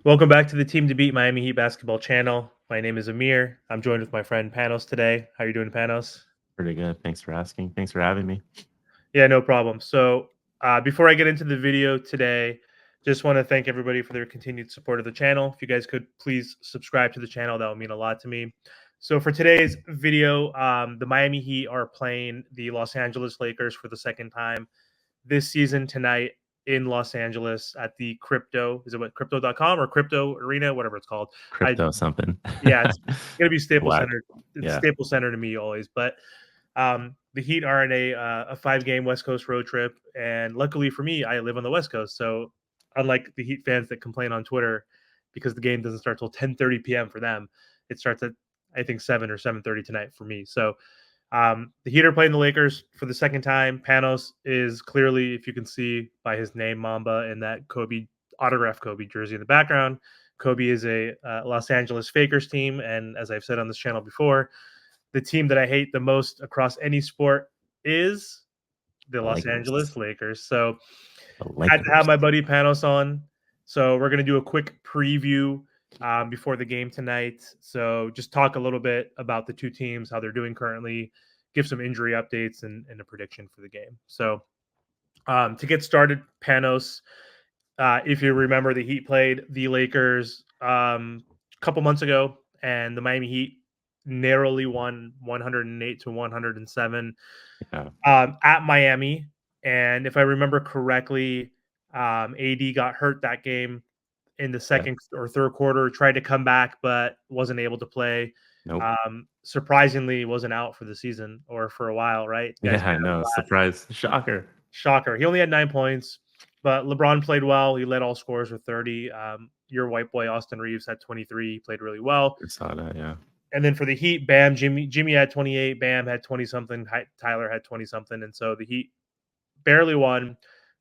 Welcome back to the Team to Beat Miami Heat basketball channel. My name is Amir. I'm joined with my friend Panos today. How you doing, Panos? Pretty good. Thanks for asking. Thanks for having me. Yeah, no problem. So, before I get into the video today, just want to thank everybody for their continued support of the channel. If you guys could please subscribe to the channel, that would mean a lot to me. So, for today's video, the Miami Heat are playing the Los Angeles Lakers for the second time this season tonight in Los Angeles at the crypto. Is it what crypto.com or crypto arena, whatever it's called? I Crypto something. Yeah, it's gonna be Staples Whack. Center. It's Yeah. Staples Center to me always. But the Heat are in a 5 game West Coast road trip, and luckily for me, I live on the West Coast. So unlike the Heat fans that complain on Twitter because the game doesn't start till 10:30 p.m. for them, it starts at I think 7 or 7:30 tonight for me. So the Heat are playing the Lakers for the second time. Panos is clearly, if you can see by his name, Mamba, in that Kobe autographed Kobe jersey in the background. Kobe is a Los Angeles Fakers team, and as I've said on this channel before, the team that I hate the most across any sport is the The Los Lakers. Angeles Lakers. So The had to have Lakers. my buddy Panos on. So we're gonna do a quick preview before the game tonight. So just talk a little bit about the two teams, how they're doing currently, give some injury updates and a prediction for the game. So to get started, Panos, if you remember, the Heat played the Lakers a couple months ago, and the Miami Heat narrowly won 108 to 107 Yeah. at Miami. And if I remember correctly, AD got hurt that game in the Yeah. second or third quarter, tried to come back, but wasn't able to play. Nope. Surprisingly, wasn't out for the season or for a while, right? You guys Yeah, may I remember know. that. Surprise. Shocker. Shocker. He only had 9 points, but LeBron played well. He led all scorers with 30. Your white boy, Austin Reeves, had 23. He played really well. I saw that. Yeah. And then for the Heat, Bam, Jimmy had 28. Bam had 20 something. Tyler had 20 something. And so the Heat barely won.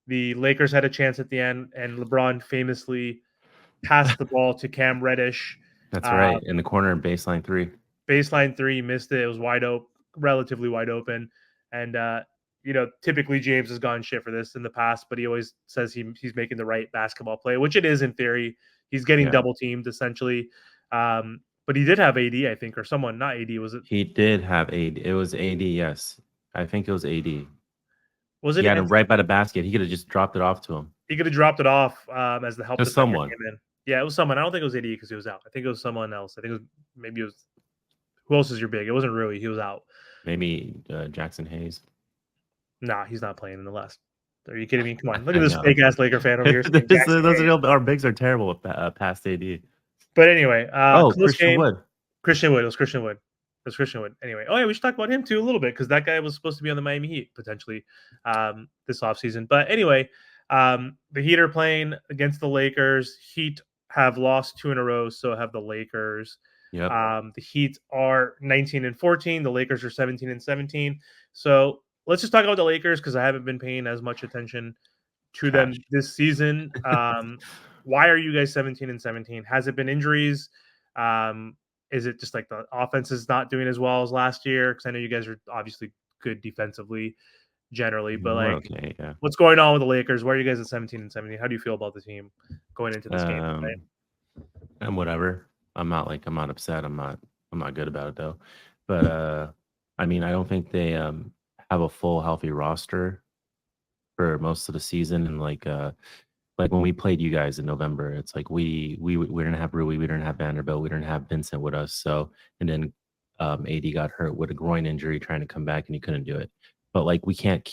The Lakers had a chance at the end, and LeBron famously passed the ball to Cam Reddish. That's Uh, right. In the corner, baseline three. Baseline three, missed it. It was wide open, relatively wide open. And, typically James has gone shit for this in the past, but he always says he's making the right basketball play, which it is in theory. He's getting Yeah. double teamed essentially. But he did have AD, I think, or someone, not AD. Was it? He did have AD. It was AD, yes. I think it was AD. Was He it? had him right by the basket. He could have just dropped it off to him. He could have dropped it off as the help Just defender someone. came in. Yeah, it was someone. I don't think it was AD because he was out. I think it was someone else. I think it was maybe it was who else is your big? It wasn't Rui. He was out. Maybe Jackson Hayes. Nah, he's not playing in the last. Are you kidding me? Come on, look at I this know. fake ass Laker fan over here saying Jackson Those are Hayes. our bigs are terrible with past AD. But anyway, Oh, close Christian game. Wood. Christian Wood. It was Christian Wood. It was Christian Wood. Anyway, oh yeah, we should talk about him too a little bit because that guy was supposed to be on the Miami Heat potentially this offseason. But anyway, the Heat are playing against the Lakers. Heat have lost 2 in a row, so have the Lakers. Yep. The Heat are 19 and 14. The Lakers are 17 and 17. So let's just talk about the Lakers because I haven't been paying as much attention to them Trash. this season. Why are you guys 17 and 17? Has it been injuries? Is it just like the offense is not doing as well as last year? Because I know you guys are obviously good defensively generally, but We're like, okay, yeah. what's going on with the Lakers? Why are you guys at 17 and 17? How do you feel about the team going into this game tonight? And whatever. I'm not upset. I'm not good about it though. But I mean, I don't think they have a full healthy roster for most of the season. And like when we played you guys in November, it's like we didn't have Rui, we didn't have Vanderbilt, we didn't have Vincent with us. So and then AD got hurt with a groin injury trying to come back and he couldn't do it. But like we can't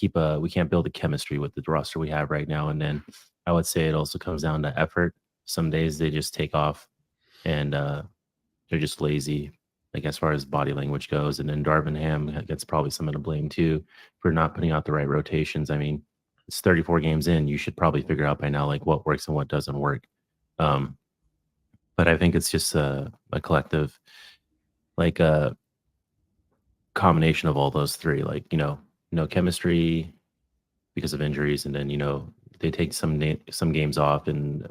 build a chemistry with the roster we have right now. And then I would say it also comes down to effort. Some days they just take off and they're just lazy, like as far as body language goes. And then Darvin Ham gets probably some of the blame too for not putting out the right rotations. I mean, it's 34 games in. You should probably figure out by now like what works and what doesn't work. Um, but I think it's just a collective, like a combination of all those three. Like chemistry because of injuries, and then they take some games off and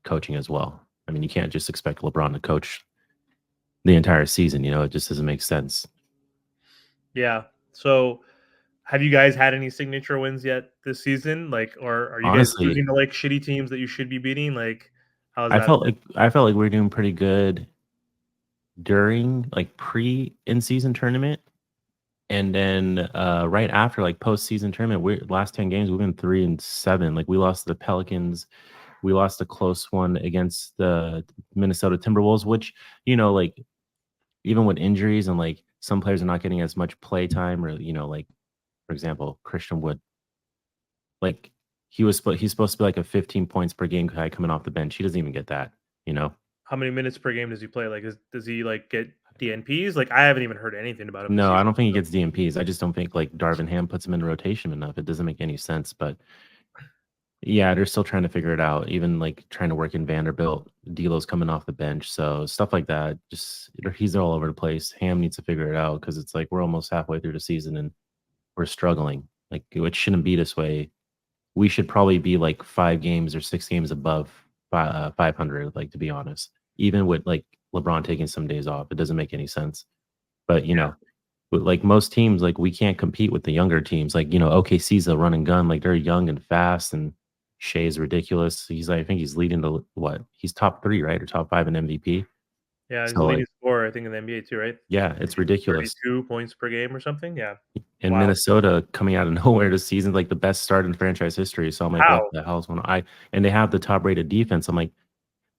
coaching as well. I mean, you can't just expect LeBron to coach the entire season. It just doesn't make sense. Yeah. So, have you guys had any signature wins yet this season? Like, or are you guys Honestly, losing to like shitty teams that you should be beating? Like, How's that? I felt like we were doing pretty good during like pre in season tournament. And then right after like postseason tournament, we last 10 games, we've been 3-7. Like we lost to the Pelicans, we lost a close one against the Minnesota Timberwolves, which, like even with injuries and like some players are not getting as much play time, or like for example, Christian Wood, like he's supposed to be like a 15 points per game guy coming off the bench. He doesn't even get that, you know. How many minutes per game does he play? Like, does he like get DNPs? Like, I haven't even heard anything about him this No, I season. don't think he So, gets DMPs. I just don't think like Darvin Ham puts him in rotation enough. It doesn't make any sense. But yeah, they're still trying to figure it out. Even like trying to work in Vanderbilt, D'Lo's coming off the bench, so stuff like that. Just he's all over the place. Ham needs to figure it out because it's like we're almost halfway through the season and we're struggling. Like it shouldn't be this way. We should probably be like 5 games or 6 games above 500. Like to be honest, even with like LeBron taking some days off, it doesn't make any sense. But yeah, with like most teams, like we can't compete with the younger teams. Like, OKC's a run and gun, like they're young and fast, and Shea's ridiculous. I think he's leading the what? He's top 3, right? Or top 5 in MVP. yeah, he's the So like, leading scorer, I think, in the NBA too, right? yeah, I think it's he's ridiculous. 32 points per game or something. Yeah, And wow. Minnesota coming out of nowhere this season, like the best start in franchise history. So I'm like, what How? the hell is going on? And they have the top rated defense. I'm like,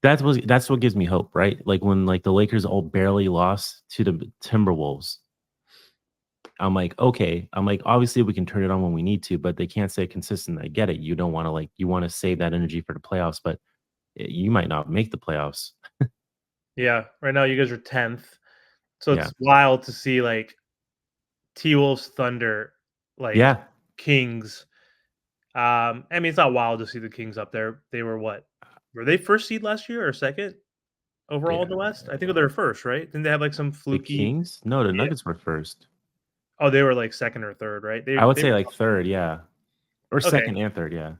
that's what gives me hope, right? Like when like the Lakers all barely lost to the Timberwolves. I'm like, okay. I'm like, obviously we can turn it on when we need to, but they can't stay consistent. I get it. You don't want to you want to save that energy for the playoffs, but you might not make the playoffs. Yeah, right now you guys are 10th, so Yeah. it's wild to see like T Wolves, Thunder, like Yeah. Kings. I mean, it's not wild to see the Kings up there. They were what? Were they first seed last year or second overall in Yeah. the West? I think they were first, right? Didn't they have like some The fluky? Kings? No, the Yeah. Nuggets were first. Oh, they were like second or third, right? I would They say were like third, yeah. Or okay. second and third, yeah.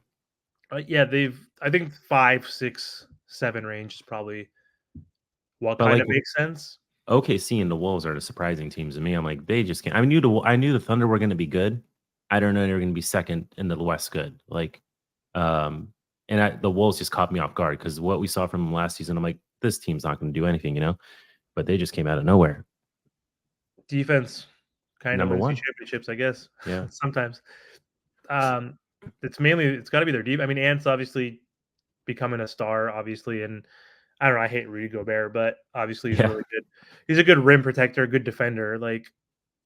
Yeah, they've I think 5, 6, 7 range is probably what But kind like of makes sense. OKC and the Wolves are the surprising teams to me. I'm like, they just can't. I knew the Thunder were going to be good. I don't know they were going to be second in the West good. Like, um, and the Wolves just caught me off guard because what we saw from them last season, I'm like, this team's not going to do anything. But they just came out of nowhere. Defense kind of Number wins you one, championships, I guess. yeah, Sometimes. Um, it's got to be their deep. I mean, Ant's obviously becoming a star, obviously, and I don't know. I hate Rudy Gobert, but obviously he's yeah, really good. He's a good rim protector, good defender. Like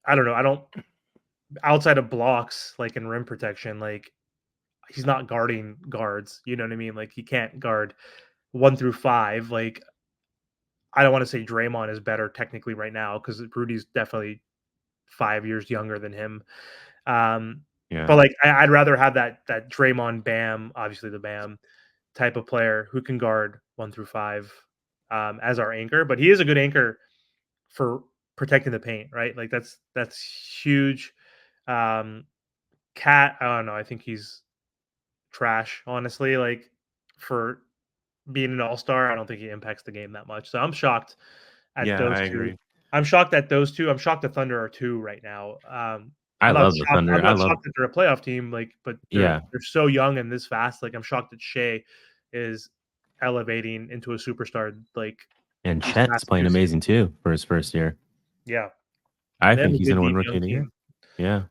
I don't know. I don't outside of blocks, like in rim protection, like he's not guarding guards. You know what I mean? Like he can't guard 1 through 5. Like I don't want to say Draymond is better technically right now because Rudy's definitely 5 years younger than him. yeah, But like I'd rather have that Draymond Bam, obviously the Bam type of player who can guard 1 through 5 as our anchor. But he is a good anchor for protecting the paint, right? Like that's huge. Um, Cat, I don't know. I think he's trash, honestly. Like for being an all-star, I don't think he impacts the game that much. So I'm shocked at yeah. those I two. agree. I'm shocked at those two. I'm shocked the Thunder are 2 right now. I I'm not love the shocked. I'm Thunder. I not love, shocked that they're a playoff team. Like, but they're yeah. they're so young and this fast. Like, I'm shocked that Shea is elevating into a superstar. Like And these Chet's past playing 2 seasons. amazing too for his first year. Yeah, I they have think a he's good going to win deep Rookie young of the Year. team. Yeah,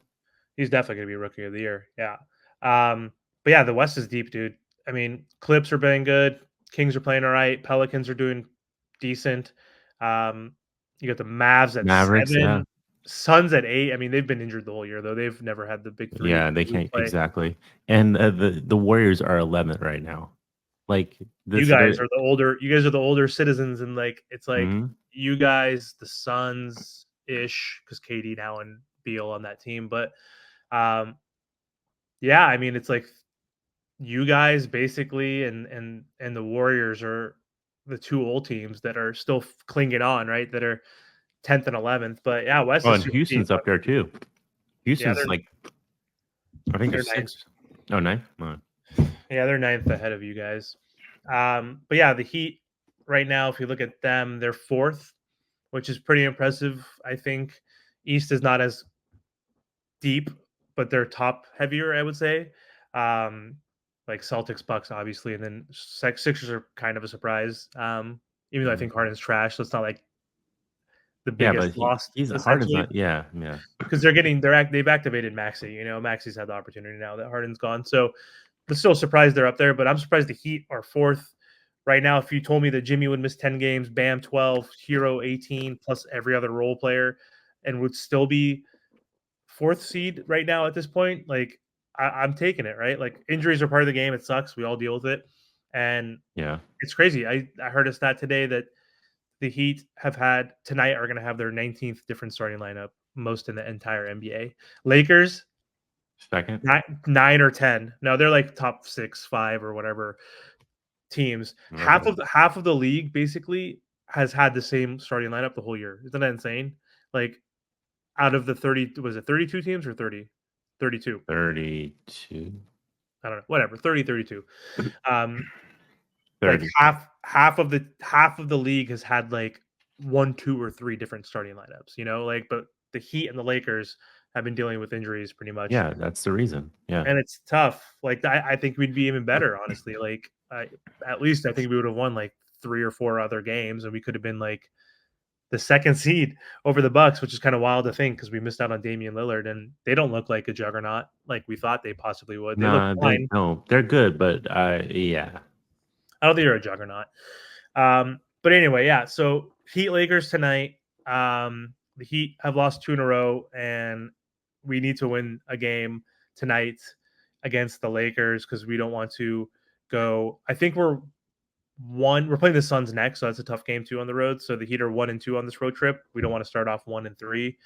He's definitely gonna be rookie of the year. Yeah. But yeah, the West is deep, dude. I mean, Clips are playing good. Kings are playing all right. Pelicans are doing decent. You got the Mavs at Mavericks. Yeah, 7, Suns at 8. I mean, they've been injured the whole year though. They've never had the big three yeah. They really can't play. exactly. And the Warriors are 11th right now. Like You this, guys they're. are the older. You guys are the older citizens, and like it's like Mhm. you guys, the Suns ish, because KD now and Beal on that team. But um, yeah, I mean, it's like you guys basically and the Warriors are the 2 old teams that are still clinging on, right? That are 10th and 11th. But yeah, West Oh, is and super deep. Houston's up there too. Yeah, Houston's like, I think they're they're ninth. 6th. Oh, ninth. Yeah, they're ninth ahead of you guys. But yeah, the Heat right now, if you look at them, they're fourth, which is pretty impressive. I think East is not as deep, but they're top heavier, I would say. Um, like Celtics, Bucks, obviously, and then Sixers are kind of a surprise. Even though I Mhm. think Harden's trash, so it's not like the Yeah, biggest but loss he's Harden's essentially not. Yeah, yeah, because they've activated Maxi. Maxi's had the opportunity now that Harden's gone, so I'm still surprised they're up there. But I'm surprised the Heat are fourth right now. If you told me that Jimmy would miss 10 games, Bam 12, Hero 18, plus every other role player, and would still be fourth seed right now at this point, like I'm taking it, right? Like injuries are part of the game. It sucks. We all deal with it. And yeah. it's crazy. I heard a stat today that the Heat have had tonight are going to have their 19th different starting lineup, most in the entire NBA. Lakers, Second. nine or 10. No, they're like top 6, 5, or whatever teams. Okay. Half of the league basically has had the same starting lineup the whole year. Isn't that insane? Like out of the 30, was it 32 teams or 30? 32. 32. I don't know. Whatever. 30, 32. Um, like 30. half of the league has had like one, two, or three different starting lineups, like but the Heat and the Lakers have been dealing with injuries pretty much. Yeah, that's the reason. Yeah. And it's tough. Like I think we'd be even better, honestly. Like at least I think we would have won like three or four other games, and we could have been like the second seed over the Bucks, which is kind of wild to think because we missed out on Damian Lillard, and they don't look like a juggernaut like we thought they possibly would. They look Nah, they fine. don't. They're good, but yeah. I don't think they're a juggernaut. But anyway, yeah. So Heat Lakers tonight. The Heat have lost two in a row, and we need to win a game tonight against the Lakers because we don't want to go. I think we're playing the Suns next, so that's a tough game too on the road. So the Heat are 1-2 on this road trip. We don't want to start off 1-3.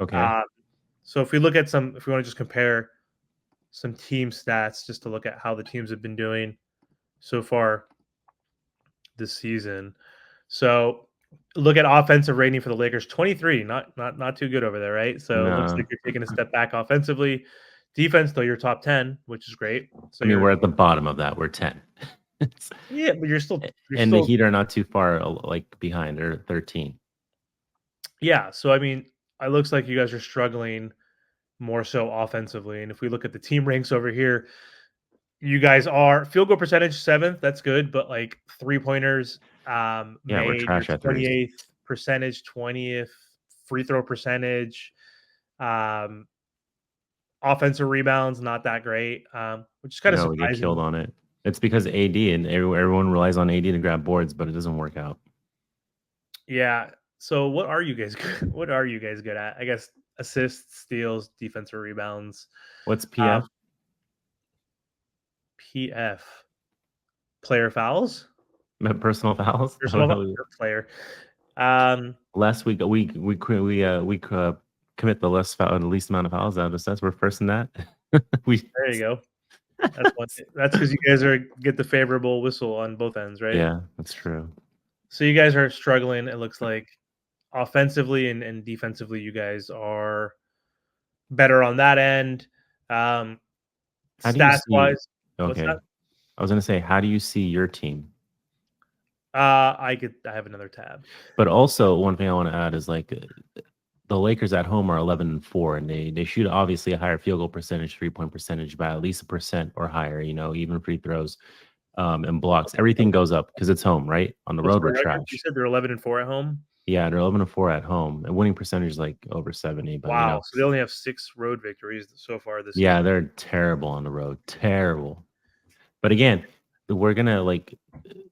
Okay. Uh, so if we want to just compare some team stats, just to look at how the teams have been doing so far this season. So look at offensive rating for the Lakers, 23, not too good over there, right? So it looks No. like you're taking a step back offensively. Defense, though, you're top 10, which is great. So I mean, you're we're at the bottom of that. We're 10. yeah, but you're And the still Heat are not too far like behind. They're 13. yeah. So I mean, it looks like you guys are struggling more so offensively. And if we look at the team ranks over here, you guys are field goal percentage 7th. That's good, but like 3-pointers Yeah, we're made, you're trash at threes. 28th percentage, 20th free throw percentage. Um, Offensive rebounds, not that great, which is kind of No, we get killed surprising. on it. It's because AD and everyone relies on AD to grab boards, but it doesn't work out. Yeah. So what are you guys good? What are you guys good at? I guess assists, steals, defensive rebounds. What's Um, PF? PF player fouls. Personal fouls? I don't Personal know. player. Um, Less commit the the least amount of fouls out of us. We're first in that. we there you go. That's because you guys get the favorable whistle on both ends, right? Yeah, that's true. So you guys are struggling. It looks like offensively and defensively, you guys are better on that end. Um, How do you Stats see? wise, what's Okay, that? I was gonna say, how do you see your team? I have another tab. But also, one thing I want to add is like the Lakers at home are 11-4, and they shoot obviously a higher field goal percentage, 3-point percentage by at least 1% or higher. Even free throws, and blocks. Everything goes up because it's home, right? On the What's road, their we're record? You trash. said they're 11-4 at home. Yeah, they're 11-4 at home, and winning percentage is like over 70. But Wow. So they only have 6 road victories so far this yeah, season. they're terrible on the road. Terrible. But again, we're gonna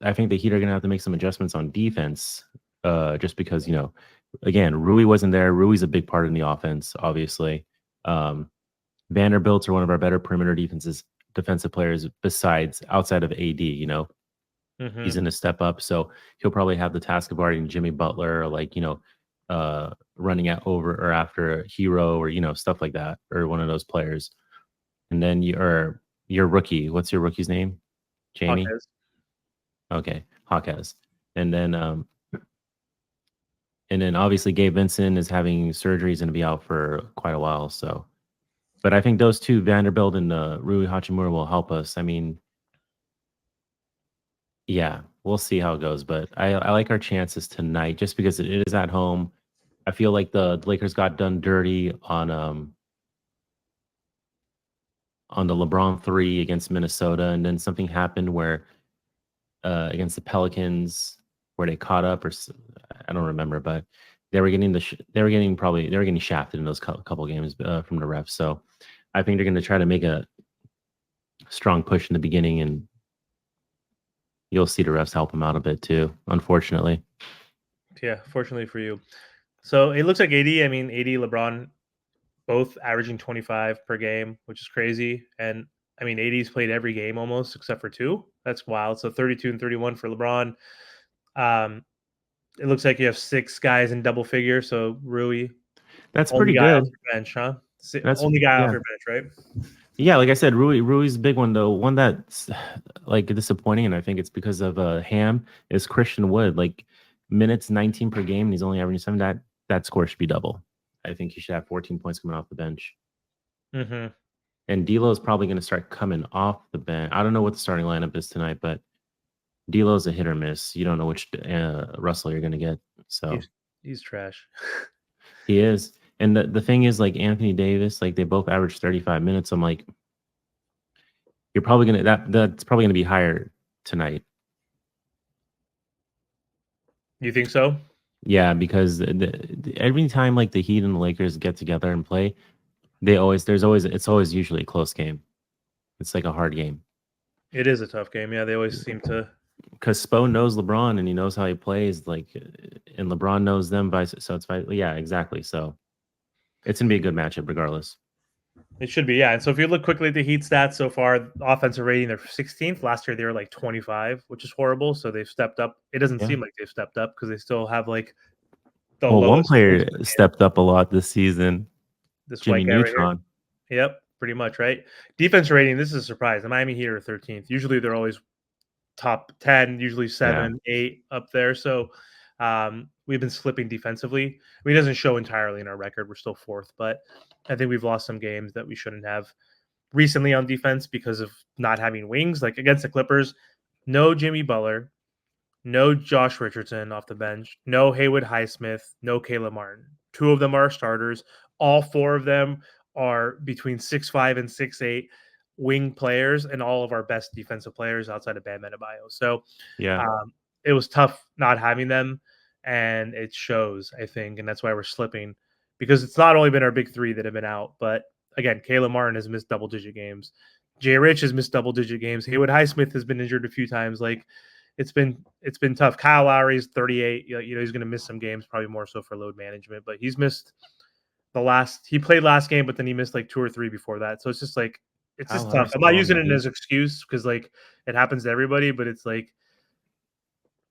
I think the Heat are gonna have to make some adjustments on defense, just because again, Rui wasn't there. Rui's a big part in the offense, obviously. Um, Vanderbilt's are one of our better perimeter defensive players besides outside of AD. He's Mhm. going to step up, so he'll probably have the task of guarding Jimmy Butler, or running out over or after a hero, or stuff like that, or one of those players. And then your rookie. What's your rookie's name? Jamie. Hawkes. Okay, Hawkes. And then obviously Gabe Vincent is having surgery. He's going to be out for quite a while. So, but I think those two, Vanderbilt and Rui Hachimura, will help us. I mean, yeah, we'll see how it goes. But I like our chances tonight just because it is at home. I feel like the Lakers got done dirty on on the LeBron 3 against Minnesota, and then something happened where against the Pelicans where they caught up, I don't remember, but they were getting they were getting shafted in those couple games from the refs. So I think they're going to try to make a strong push in the beginning, and you'll see the refs help them out a bit too. Unfortunately, Yeah, fortunately for you. So it looks like AD. I mean, AD, LeBron, both averaging 25 per game, which is crazy. And I mean, AD's played every game almost except for two. That's wild. So 32 and 31 for LeBron. Um, it looks like you have six guys in double figures. So Rui, that's only pretty guy off good. your bench, huh? That's Only guy off yeah. your bench, right? Yeah, like I said, Rui's a big one though. One that's like disappointing, and I think it's because of Ham is Christian Wood. Like minutes 19 per game, and he's only averaging 7. That score should be double. I think he should have 14 points coming off the bench. Mm-hmm. And D'Lo is probably going to start coming off the bench. I don't know what the starting lineup is tonight, but D'Lo's a hit or miss. You don't know which Russell you're going to get. So He's trash. he is. And the thing is, like Anthony Davis, like they both average 35 minutes. I'm like, you're probably gonna that's probably gonna be higher tonight. You think so? Yeah, because every time like the Heat and the Lakers get together and play, it's always usually a close game. It's like a hard game It is a tough game. Yeah, they always seem to. because Spo knows LeBron and he knows how he plays. Like, and LeBron knows them. So it's yeah, exactly. So it's gonna be a good matchup regardless. It should be, yeah. And so if you look quickly at the Heat stats so far, offensive rating, they're 16th. Last year they were like 25, which is horrible. So they've stepped up. It doesn't Yeah. seem like they've stepped up because they still have like the Well, one lowest points player per game. stepped up a lot this season, This white Jimmy guy right here. Neutron. Yep, pretty much, right? Defense rating, this is a surprise. The Miami Heat are 13th. Usually they're always top 10, usually Yeah. 7, 8 up there. So we've been slipping defensively. I mean, it doesn't show entirely in our record. We're still fourth, but I think we've lost some games that we shouldn't have recently on defense because of not having wings. Like against the Clippers, no Jimmy Butler, no Josh Richardson off the bench, no Haywood Highsmith, no Caleb Martin. Two of them are starters. All four of them are between 6'5" and 6'8" wing players, and all of our best defensive players outside of Bam Adebayo. So Yeah. it was tough not having them, and it shows, I think, and that's why we're slipping because it's not only been our big three that have been out, but again, Caleb Martin has missed double-digit games. Jay Rich has missed double-digit games. Haywood Highsmith has been injured a few times. Like it's been tough. Kyle Lowry's 38. You know he's going to miss some games, probably more so for load management, but he's missed he played last game, but then he missed like two or three before that. So it's just like it's Kyle just tough. Lowry's I'm still not on using there, it dude. as an excuse because like it happens to everybody, but it's like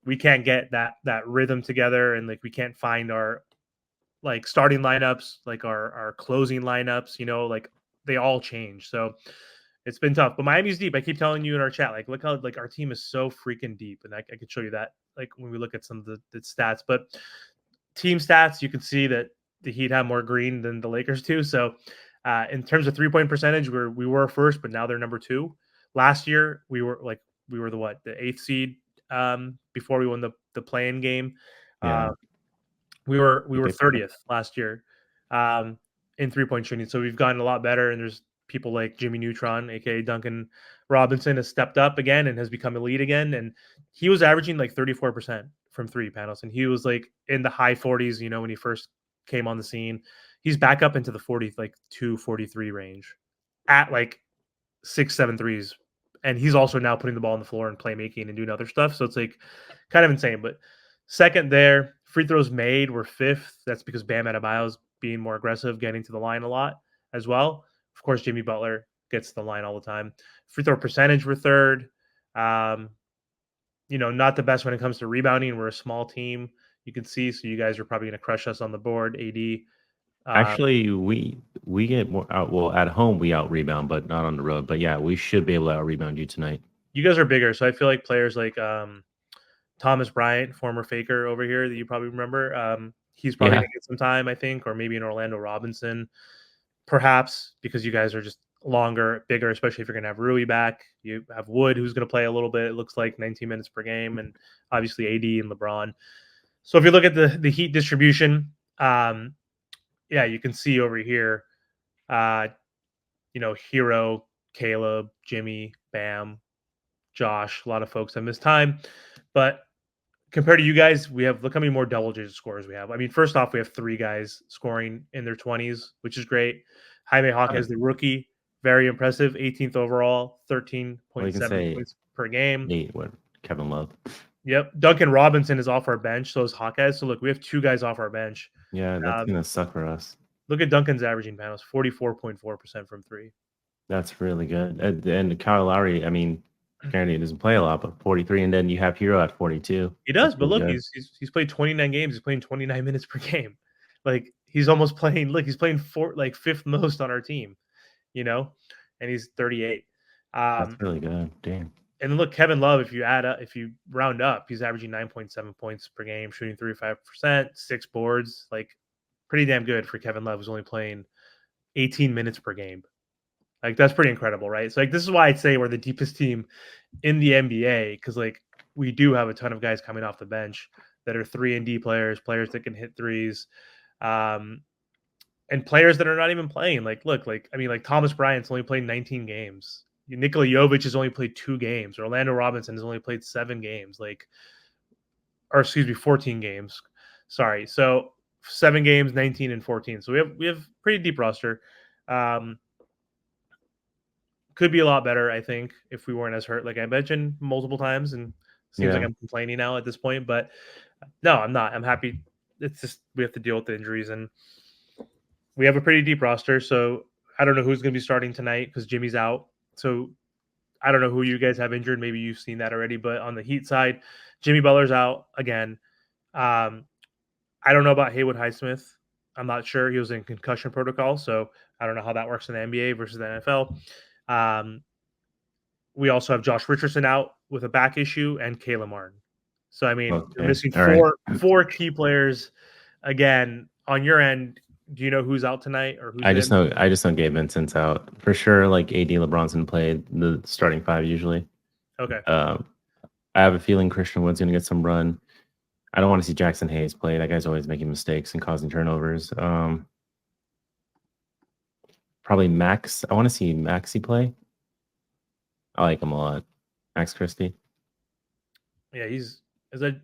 we can't get that rhythm together, and like we can't find our like starting lineups, like our closing lineups. Like they all change. So it's been tough. But Miami's deep. I keep telling you in our chat, like look how like our team is so freaking deep, and I could show you that like when we look at some of the stats. But team stats, you can see that the Heat have more green than the Lakers do. So in terms of 3-point percentage, we were first, but now they're number two. Last year we were the eighth seed before we won the play-in game. Yeah. Uh, we were Okay. 30th last year in 3-point shooting. So we've gotten a lot better, and there's people like Jimmy Neutron, aka Duncan Robinson, has stepped up again and has become elite again. And he was averaging like 34% from three panels, and he was like in the high 40s. When he first came on the scene, he's back up into the 40, like 243 range at like 6, 7 threes. And he's also now putting the ball on the floor and playmaking and doing other stuff. So it's like kind of insane. But second there, free throws made, we're fifth. That's because Bam Adebayo's being more aggressive, getting to the line a lot as well. Of course, Jimmy Butler gets to the line all the time. Free throw percentage, we're third. Um, not the best when it comes to rebounding. We're a small team, you can see. So you guys are probably going to crush us on the board. AD. Actually, we get more out. Well, at home we out rebound, but not on the road. But yeah, we should be able to out rebound you tonight. You guys are bigger, so I feel like players like Thomas Bryant, former Faker over here that you probably remember. He's probably Yeah, going to get some time, I think, or maybe an Orlando Robinson, perhaps, because you guys are just longer, bigger, especially if you're going to have Rui back. You have Wood, who's going to play a little bit. It looks like 19 minutes per game, and obviously AD and LeBron. So if you look at the Heat distribution, yeah, you can see over here, uh, Hero Caleb, Jimmy, Bam, Josh. A lot of folks have missed time, but compared to you guys, we have look how many more double-digit scores we have. I mean, first off, we have 3 guys scoring in their 20s, which is great. Jaime Hawk Uh, as the rookie, very impressive, 18th overall, Well, you can 13.7 say points per game. 8 with Kevin Love. Yep. Duncan Robinson is off our bench, so is Hawkeye. So look, we have 2 guys off our bench. Yeah, that's Um, gonna suck for us. look at Duncan's averaging panels, 44.4% from 3. That's really good. And Kyle Lowry, I mean, granted he doesn't play a lot, but 43, and then you have Hero at 42. He That's does, but really look, good. he's played 29 games. He's playing 29 minutes per game. Like he's almost playing. Look, he's playing fifth most on our team. You know, and he's 38. That's Um, really good. Damn. and then look, Kevin Love, if you round up, he's averaging 9.7 points per game, shooting 35%, 6 boards. Like pretty damn good for Kevin Love, who's only playing 18 minutes per game. Like that's pretty incredible, right? So like this is why I'd say we're the deepest team in the NBA because like we do have a ton of guys coming off the bench that are 3 and D players, players that can hit threes, um, and players that are not even playing. Like look, like I mean, like Thomas Bryant's only played 19 games. Nikola Jovic has only played 2 games. Orlando Robinson has only played 7 games. Like, or excuse me, 14 games. Sorry, so 7 games, 19 and 14. So we have pretty deep roster. Um, could be a lot better, I think, if we weren't as hurt, like I mentioned multiple times. And seems like Yeah. I'm complaining now at this point, but no, I'm not. I'm happy. It's just we have to deal with the injuries, and we have a pretty deep roster. So I don't know who's going to be starting tonight because Jimmy's out. So I don't know who you guys have injured. Maybe you've seen that already. But on the Heat side, Jimmy Butler's out again. Um, I don't know about Haywood Highsmith. I'm not sure. He was in concussion protocol, so I don't know how that works in the NBA versus the NFL. We also have Josh Richardson out with a back issue and Kayla Martin. So I mean, you're Okay. missing All right. four key players. Again, on your end, do you know who's out tonight or who's in? I just know Gabe Vincent's out for sure. Like AD LeBronson played the starting 5 usually. Okay. Um, I have a feeling Christian Wood's gonna get some run. I don't want to see Jackson Hayes play. That guy's always making mistakes and causing turnovers. Probably Max. I want to see Maxi play. I like him a lot. Max Christie. Yeah, is that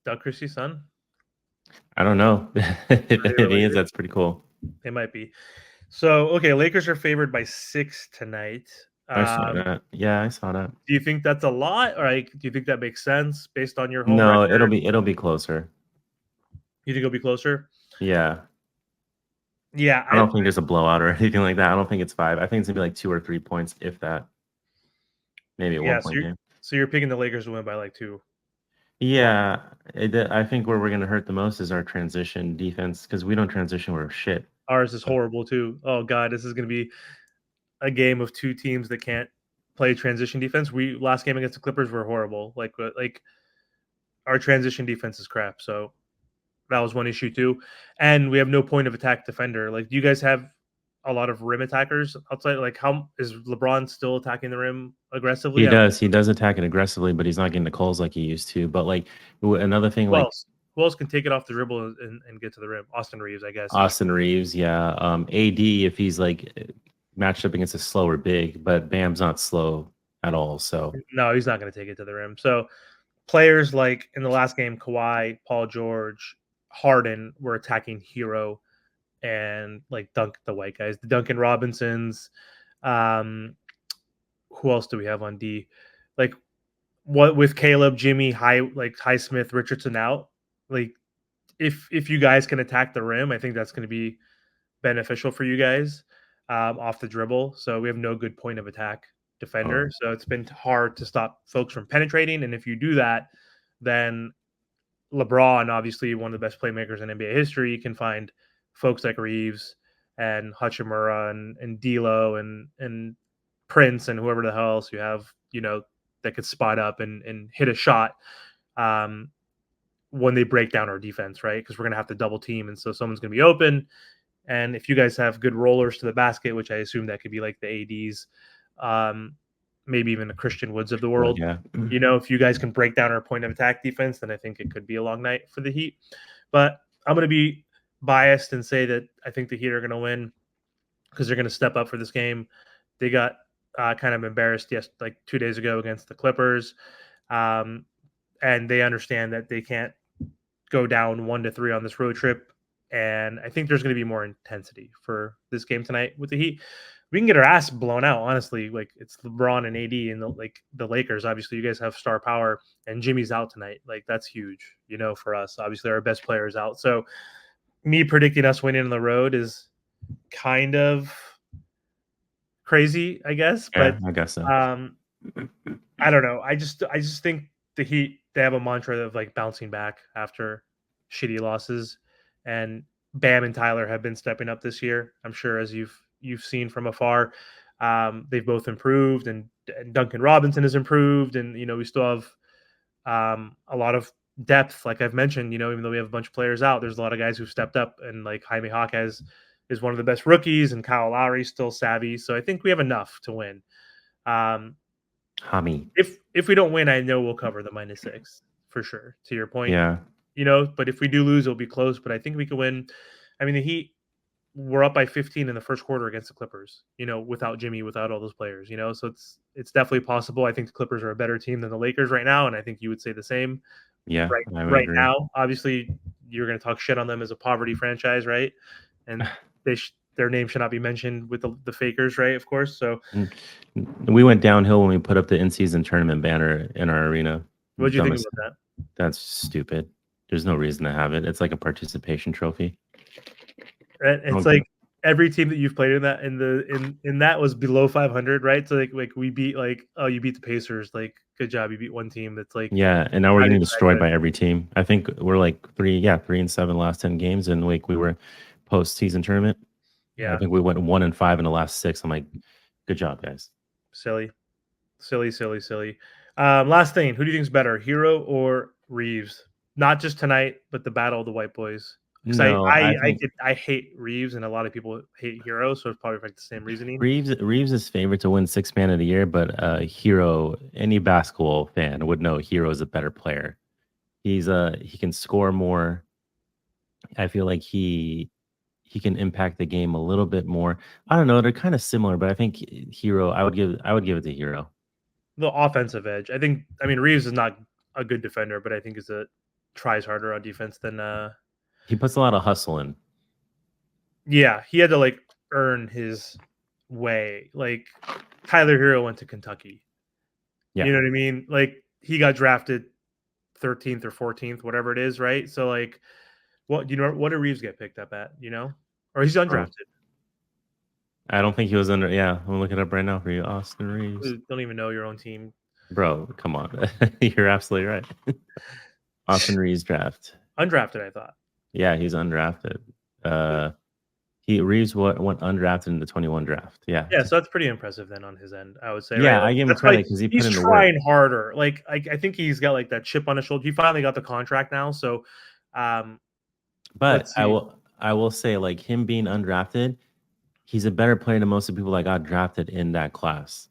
Doug Christie's son? I don't know. Are they If he is, related? that's pretty cool. They might be. So okay, Lakers are favored by 6 tonight. I saw that. Yeah, I saw that. Do you think that's a lot, or like, do you think that makes sense based on your home No, record? it'll be closer. You think it'll be closer? Yeah. Yeah, I don't think there's a blowout or anything like that. I don't think it's 5. I think it's gonna be like 2 or 3 points, if that. Maybe a yeah. 1 point game. So you're picking the Lakers to win by like 2. Wow. Yeah, I think where we're gonna hurt the most is our transition defense because we don't transition worth shit. Ours is horrible too. Oh god, this is going to be a game of 2 teams that can't play transition defense. We last game against the Clippers were horrible. Like our transition defense is crap. So that was one issue too. And we have no point of attack defender. Like, do you guys have a lot of rim attackers outside? Like, how is LeBron still attacking the rim aggressively? He does attack it aggressively, but he's not getting the calls like he used to. But like another thing, Who like else? Who else can take it off the dribble and get to the rim? Austin Reeves, I guess. Austin Reeves, yeah. AD if he's like matched up against a slower big, but Bam's not slow at all. So No, he's not going to take it to the rim. So players like in the last game, Kawhi, Paul George, Harden were attacking Hero and like the white guys, the Duncan Robinsons. Um, who else do we have on D? Like what with Caleb, Jimmy, Highsmith, Richardson out. Like if you guys can attack the rim, I think that's going to be beneficial for you guys off the dribble. So we have no good point of attack defender. So it's been hard to stop folks from penetrating. And if you do that, then LeBron, obviously one of the best playmakers in NBA history, can find folks like Reeves and Hachimura and D'Lo and Prince and whoever the hell else you have, that could spot up and hit a shot um, when they break down our defense, right? Because we're gonna have to double team, and so someone's gonna be open. And if you guys have good rollers to the basket, which I assume that could be like the ADs, um, maybe even the Christian Woods of the world, yeah. if you guys can break down our point of attack defense, then I think it could be a long night for the Heat. But I'm going to be biased and say that I think the Heat are going to win because they're going to step up for this game. They got kind of embarrassed like 2 days ago against the Clippers, and they understand that they can't go down 1-3 on this road trip. And I think there's going to be more intensity for this game tonight with the Heat. We can get our ass blown out, honestly. Like it's LeBron and AD and the Lakers. Obviously, you guys have star power, and Jimmy's out tonight. Like that's huge, for us. Obviously, our best player is out. So me predicting us winning on the road is kind of crazy, I guess. But Yeah, I guess so. I don't know. I just think the Heat, they have a mantra of like bouncing back after shitty losses, and Bam and Tyler have been stepping up this year. I'm sure as you've seen from afar, they've both improved, and Duncan Robinson has improved, and we still have a lot of depth, like I've mentioned. Even though we have a bunch of players out, there's a lot of guys who've stepped up, and like Jaime Jaquez is one of the best rookies, and Kyle Lowry's still savvy. So I think we have enough to win. Um, Hami. if we don't win, I know we'll cover the -6 for sure. To your point, Yeah. but if we do lose, it'll be close. But I think we can win. I mean, the Heat were up by 15 in the first quarter against the Clippers. Without Jimmy, without all those players. So it's definitely possible. I think the Clippers are a better team than the Lakers right now, and I think you would say the same. Yeah, Right, I would right agree. now, obviously, you're going to talk shit on them as a poverty franchise, right? And their name should not be mentioned with the fakers, right? Of course. So, We went downhill when we put up the in-season tournament banner in our arena. what do you think Dumbest. about that? That's stupid. There's no reason to have it. It's like a participation trophy. It's Okay. like every team that you've played in that was below 500, right? So like we beat you beat the Pacers, like good job, you beat one team that's like Yeah, and now we're not getting even that destroyed good. by every team. I think we're like 3-7 last 10 games, and like we were postseason tournament. I Yeah, think we went 1-5 in the last 6. I'm like, good job, guys. silly, silly, silly, silly. Last thing, who do you think is better, Hero or Reeves? Not just tonight, but the battle of the white boys. Because No, I think I hate Reeves, and a lot of people hate Hero, so it's probably like the same reasoning. Reeves is favorite to win Sixth Man of the Year, but Hero, any basketball fan would know Hero is a better player. He can score more. I feel like he can impact the game a little bit more. I don't know, they're kind of similar, but I think Hero, I would give it to Hero. The offensive edge. I mean, Reeves is not a good defender, but I think is a tries harder on defense than He puts a lot of hustle in. yeah, he had to like earn his way. Like Tyler Hero went to Kentucky. Yeah. You know what I mean? Like he got drafted 13th or 14th, whatever it is, right? So like what did Reeves get picked up at, Or he's Oh, undrafted. I don't think he was under. Yeah, I'm looking it up right now for you, Austin Reeves. Don't even know your own team. Bro, come on. You're absolutely right. Austin Reeves draft. Undrafted, I thought. Yeah, he's undrafted. Reeves went undrafted in the 21 draft. Yeah. Yeah, so that's pretty impressive then on his end, I would say, right? Yeah, Like I give him that's why credit because he put he's in the work. trying harder. Like I think he's got like that chip on his shoulder. He finally got the contract now, so But let's see. I will say, like him being undrafted, he's a better player than most of the people that got drafted in that class.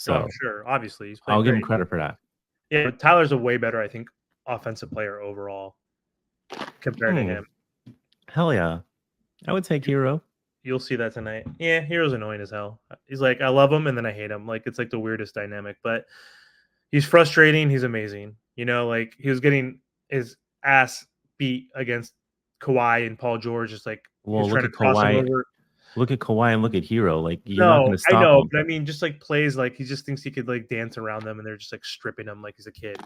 Oh, I'm So sure. Obviously, he's I'll playing give him great. credit for that. Yeah, but Tyler's a way better, I think, offensive player overall compared to Hmm. him. Hell yeah. I would take Hero. You'll see that tonight. Yeah, Hero's annoying as hell. He's like, I love him and then I hate him. Like it's like the weirdest dynamic, but he's frustrating. He's amazing. Like he was getting his ass beat against Kawhi and Paul George. Just like he was Well, trying to cross him over. look at Kawhi and look at Hero. Like you're not No, gonna I stop know, him. but I mean, just like plays like he just thinks he could like dance around them, and they're just like stripping him like he's a kid,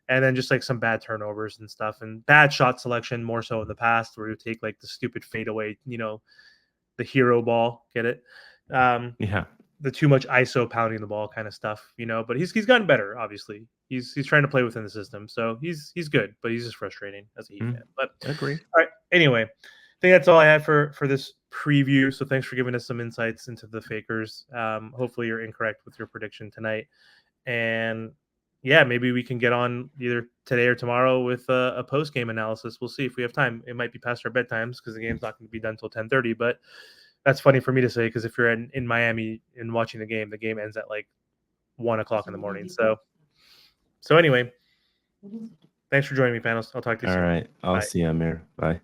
And then just like some bad turnovers and stuff, and bad shot selection more so in the past, where you take like the stupid fadeaway, the hero ball, get it? Yeah. The too much ISO pounding the ball kind of stuff, But he's gotten better, obviously. He's trying to play within the system, so he's good, but he's just frustrating as a Heat fan. But Agree. all right, anyway, I think that's all I had for this preview. So thanks for giving us some insights into the Fakers. Hopefully you're incorrect with your prediction tonight, and yeah, maybe we can get on either today or tomorrow with a post game analysis. We'll see if we have time. It might be past our bedtimes because the game's not going to be done till 10:30. But that's funny for me to say because if you're in Miami and watching the game ends at like 1 o'clock in the morning. So anyway, thanks for joining me, panels. I'll talk to you All soon. right. I'll Bye. see you, Amir. Bye.